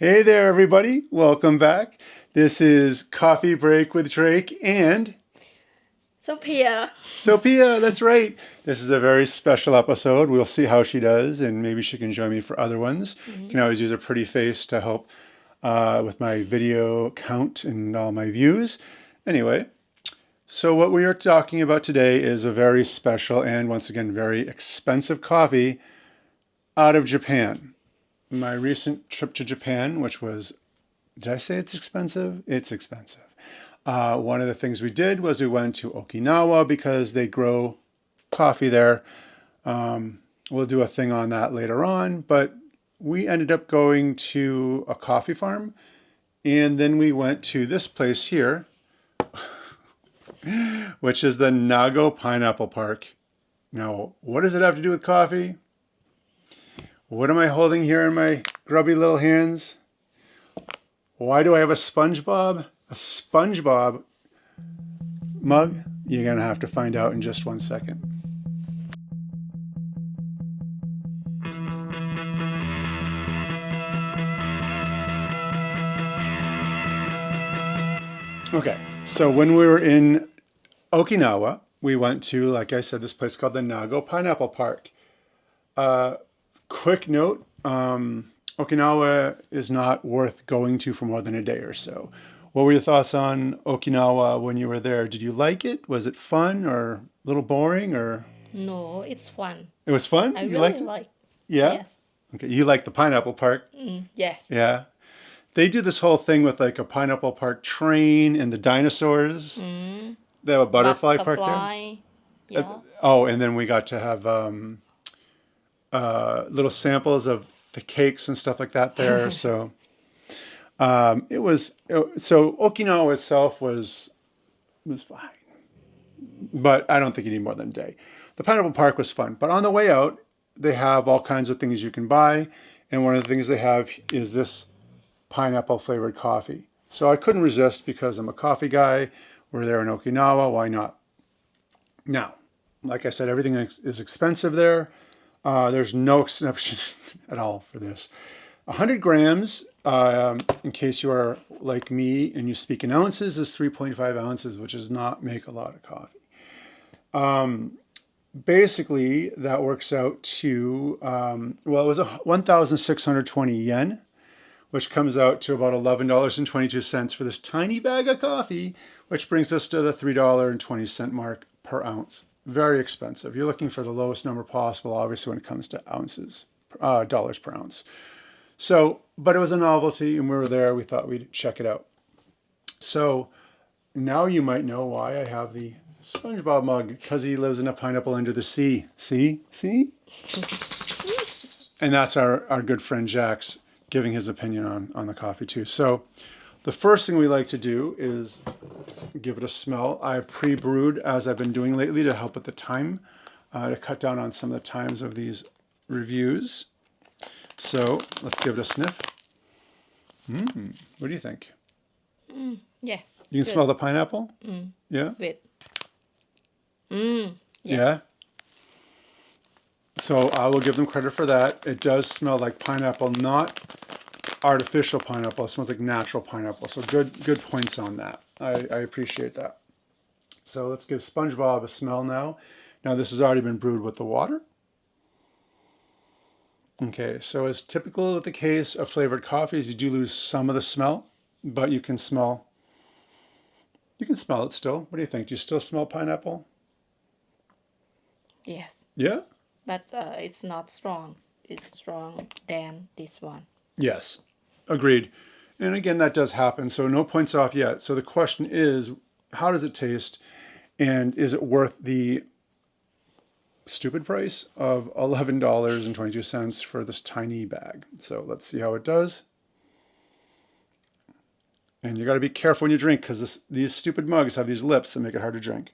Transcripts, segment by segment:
Hey there, everybody. Welcome back. This is Coffee Break with Drake and Sophia. Sophia. That's right. This is a very special episode. We'll see how she does, and maybe she can join me for other ones. You can always use a pretty face to help with my video count and all my views. Anyway, so what we are talking about today is a very special and once again very expensive coffee out of Japan. My recent trip to Japan, which was, did I say it's expensive? It's expensive. One of the things we did was we went to Okinawa because they grow coffee there. We'll do a thing on that later on, but we ended up going to a coffee farm and then we went to this place here, which is the Nago Pineapple Park. Now, what does it have to do with coffee? What am I holding here in my grubby little hands? Why do I have a SpongeBob? A SpongeBob mug? You're going to have to find out in just 1 second. Okay, so when we were in Okinawa, we went to, like I said, this place called the Nago Pineapple Park. Quick note, Okinawa is not worth going to for more than a day or so. What were your thoughts on Okinawa when you were there? Did you like it? Was it fun or a little boring or? No, it's fun. It was fun? I You really liked it? like. Yeah? Yes. Okay, you like the Pineapple Park? Yes. Yeah. They do this whole thing with like a Pineapple Park train and the dinosaurs. They have a butterfly park there. Butterfly. Yeah. Oh, and then we got to have little samples of the cakes and stuff like that there. So so Okinawa itself was fine, but I don't think you need more than a day. The Pineapple Park was fun, but on the way out, they have all kinds of things you can buy, and one of the things they have is this pineapple flavored coffee. So I couldn't resist because I'm a coffee guy. We're there in Okinawa. Why not? Now, like I said, everything is expensive there. There's no exception at all for this. 100 grams, in case you are like me and you speak in ounces, is 3.5 ounces, which does not make a lot of coffee. Basically, that works out to, well, it was 1,620 yen, which comes out to about $11.22 for this tiny bag of coffee, which brings us to the $3.20 mark per ounce. Very expensive. You're looking for the lowest number possible, obviously, when it comes to ounces, dollars per ounce. So, but it was a novelty, and we were there. We thought we'd check it out. So now you might know why I have the SpongeBob mug, because he lives in a pineapple under the sea. See? And that's our good friend Jax giving his opinion on the coffee too. So the first thing we like to do is give it a smell. I've pre-brewed, as I've been doing lately, to help with the time, to cut down on some of the times of these reviews. So let's give it a sniff. What do you think? Yes. You can smell the pineapple? Yeah? Wait. Yeah? Yes. So I will give them credit for that. It does smell like pineapple, not artificial pineapple. It smells like natural pineapple. So good points on that. I appreciate that. So let's give SpongeBob a smell now. Now this has already been brewed with the water. Okay, so as typical with the case of flavored coffees, you do lose some of the smell, but you can smell it still. What do you think? Do you still smell pineapple? Yes. Yeah? But it's not strong. It's strong than this one. Yes, agreed. And again, that does happen. So no points off yet. So the question is, how does it taste? And is it worth the stupid price of $11.22 for this tiny bag? So let's see how it does. And you got to be careful when you drink, because these stupid mugs have these lips that make it hard to drink.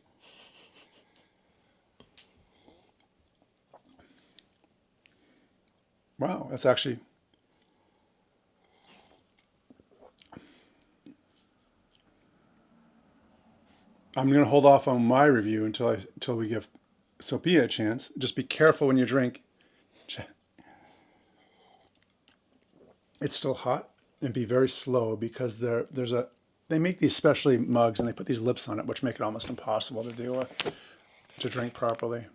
Wow, that's actually... I'm going to hold off on my review until we give Sophia a chance. Just be careful when you drink. It's still hot. and be very slow because they make these specialty mugs and they put these lips on it, which make it almost impossible to deal with, to drink properly.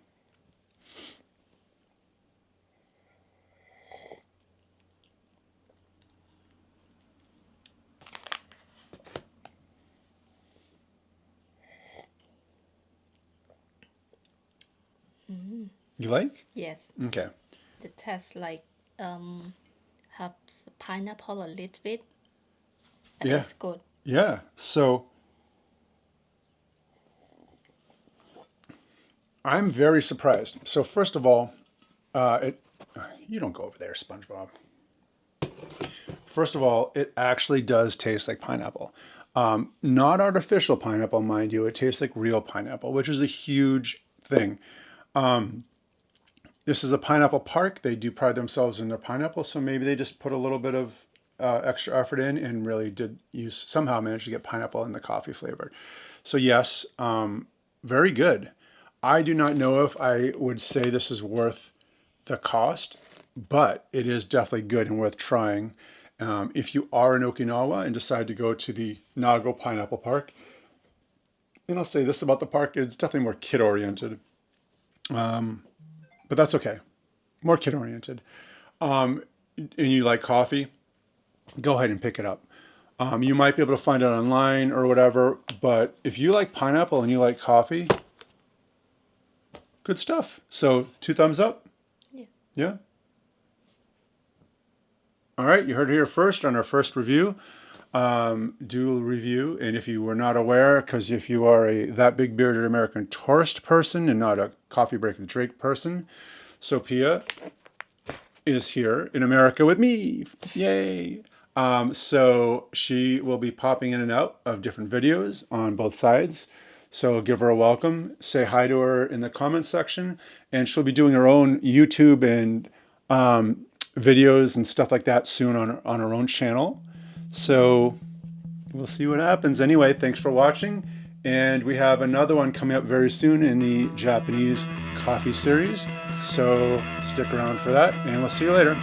You like? Yes. Okay. The taste like have pineapple a little bit. But Yeah. it's good. Yeah. So I'm very surprised. So first of all, you don't go over there, SpongeBob. First of all, it actually does taste like pineapple. Not artificial pineapple, mind you. It tastes like real pineapple, which is a huge thing. This is a pineapple park. They do pride themselves in their pineapple, so maybe they just put a little bit of extra effort in and really did use somehow managed to get pineapple in the coffee flavor. So yes, very good. I do not know if I would say this is worth the cost, but it is definitely good and worth trying. If you are in Okinawa and decide to go to the Nago Pineapple Park, and I'll say this about the park, it's definitely more kid oriented, but that's okay. More kid oriented. And you like coffee, go ahead and pick it up. You might be able to find it online or whatever, but if you like pineapple and you like coffee, good stuff. So 2 thumbs up? Yeah. Yeah? All right, you heard it here first on our first review. Do review, and if you were not aware, because if you are a that big bearded American tourist person and not a coffee break with Drake person, Sophia is here in America with me. Yay! So she will be popping in and out of different videos on both sides. So give her a welcome. Say hi to her in the comments section, and she'll be doing her own YouTube and videos and stuff like that soon on her own channel. So we'll see what happens. Anyway, thanks for watching. And we have another one coming up very soon in the Japanese coffee series. So stick around for that, and we'll see you later.